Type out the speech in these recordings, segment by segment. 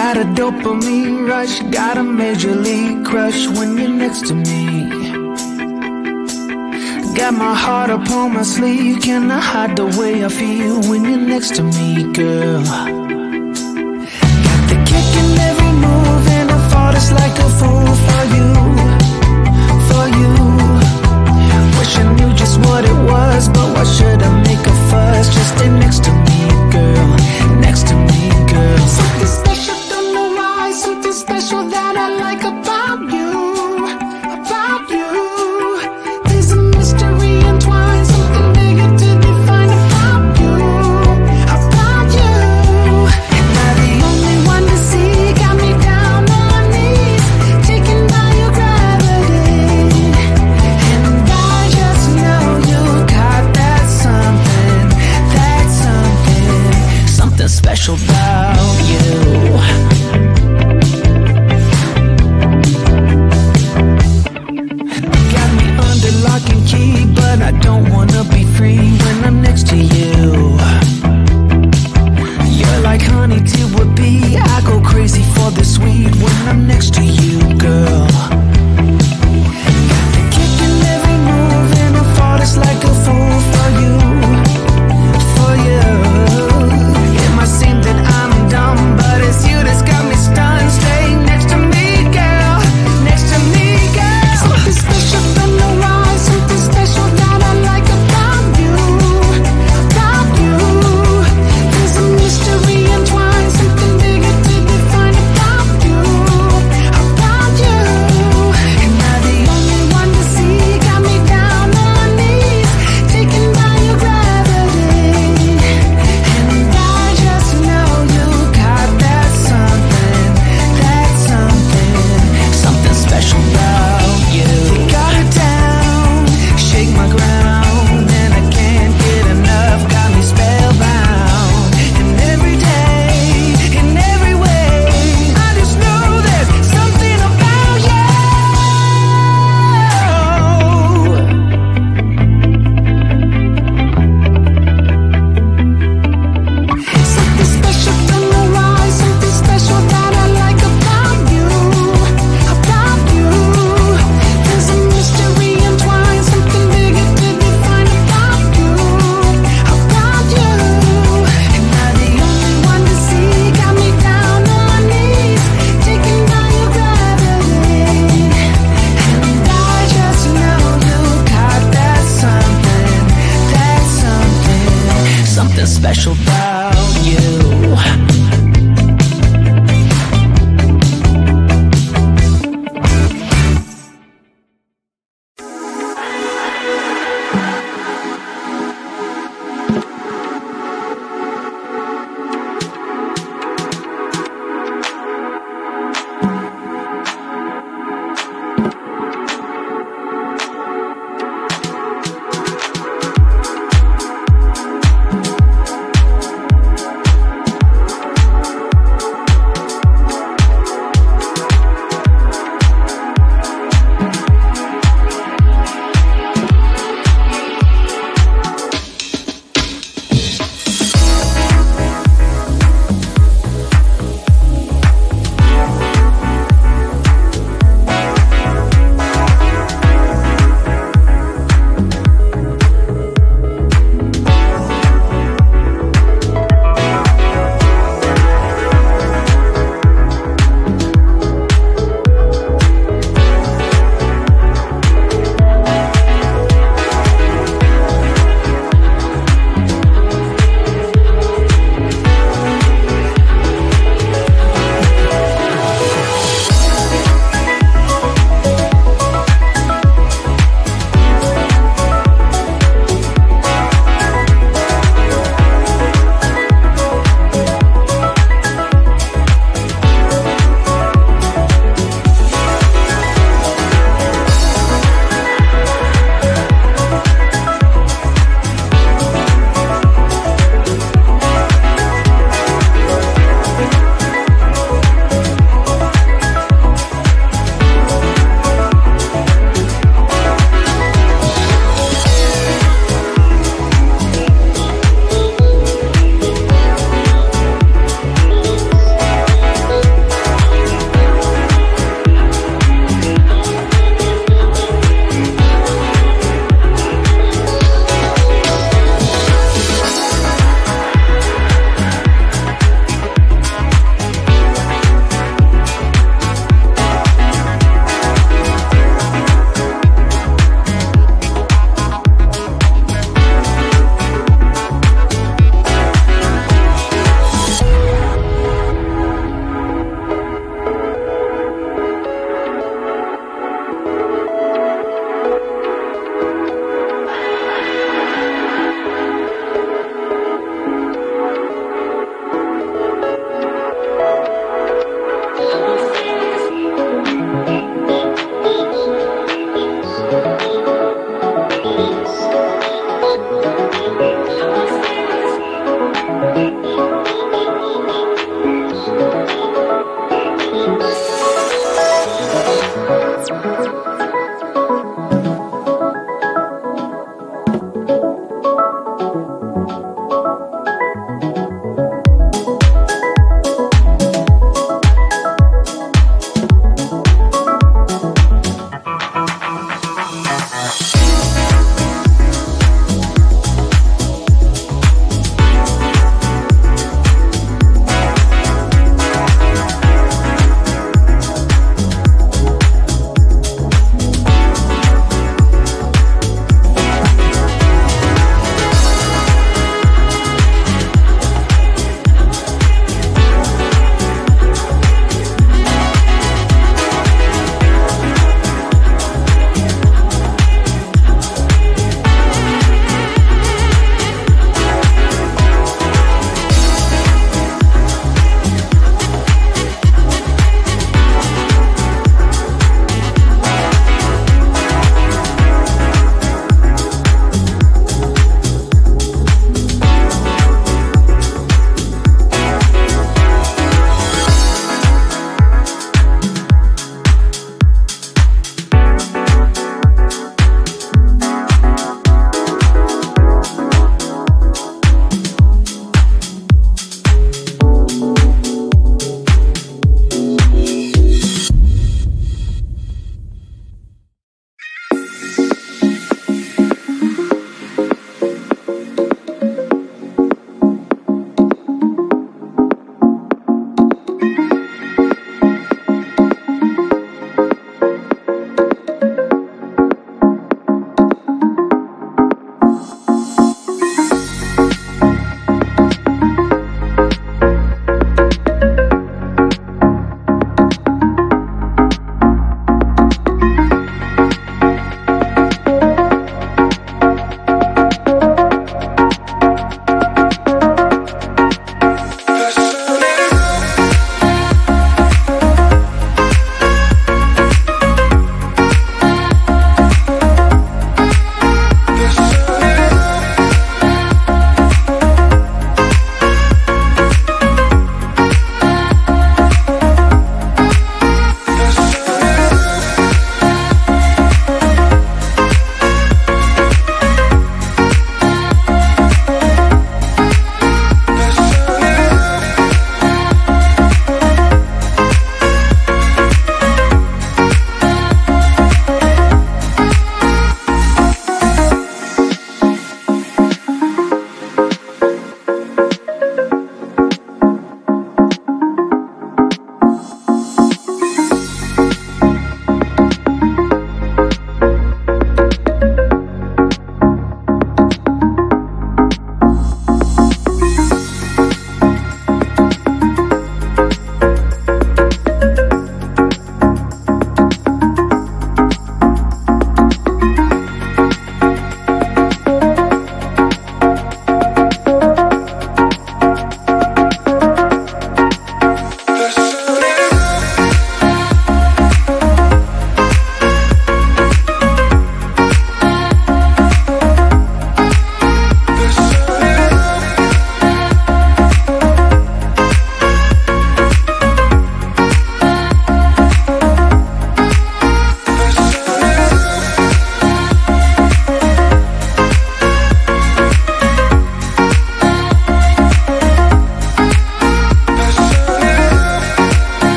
Got a dopamine rush, got a major league crush when you're next to me. Got my heart upon my sleeve, can I hide the way I feel when you're next to me, girl? Got the kick in every move and I fought just like a fool for you, for you. Wish I knew just what it was, but why should I make a fuss? Just stay next to me, girl, next to me, girl. Something special, don't know why, something special that I like about you, about you. There's a mystery entwined, something bigger to define about you, about you. Am I the only one to see? Got me down on my knees, taken by your gravity. And I just know you got that something, something special about you. Got me under lock and key, but I don't wanna be free when I'm next to you. You're like honey to a bee, I go crazy for the sweet when I'm next to you, girl. Got the kick in every move and I fall just like a fool for you, for you. It might seem that I'm dumb, but it's you that's got me stunned. Stay next to me, girl, next to me, girl. Something special, don't know why, something special that I like about you, about you. There's a mystery entwined, something bigger to define about you, about you. Am I the only one to see? Got me down on my knees, taken by your gravity. And I just know you got that something, something special about you. You got it down, shake my ground, and I can't get enough, got me spellbound. And every day, in every way, I just know there's something about you. Something special, don't know why, something special that I like about you, about you. There's a mystery entwined, something bigger to define about you, about you. Am I the only one to see? Got me down on my knees, taken by your gravity. And I just know you got that something special about you.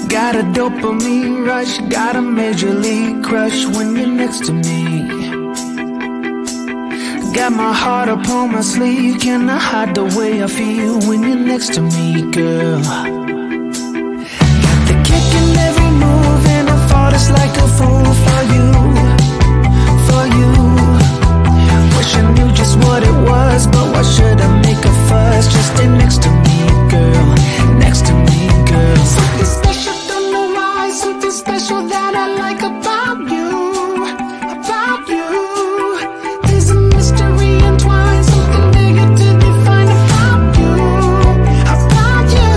Got a dopamine rush, got a major league crush when you're next to me. Got my heart upon my sleeve, can I hide the way I feel when you're next to me, girl? Got the kick in every move and I fought just like a fool for you, for you. Wish I knew just what it was, but why should I make a fuss? Just stay next to me, girl, next to me, girl. Something special, don't know why, something special that I like about you, about you. There's a mystery entwined, something bigger to define about you, about you.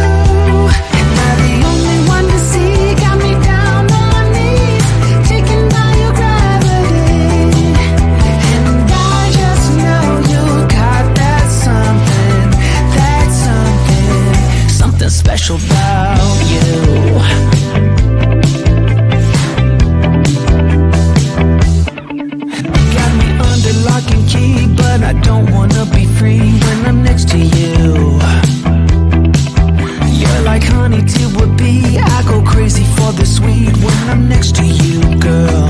And I'm the only one to see, got me down on my knees, taken by your gravity. And I just know you got that something, something special about you. Got me under lock and key, but I don't wanna be free when I'm next to you. You're like honey to a bee, I go crazy for the sweet when I'm next to you, girl.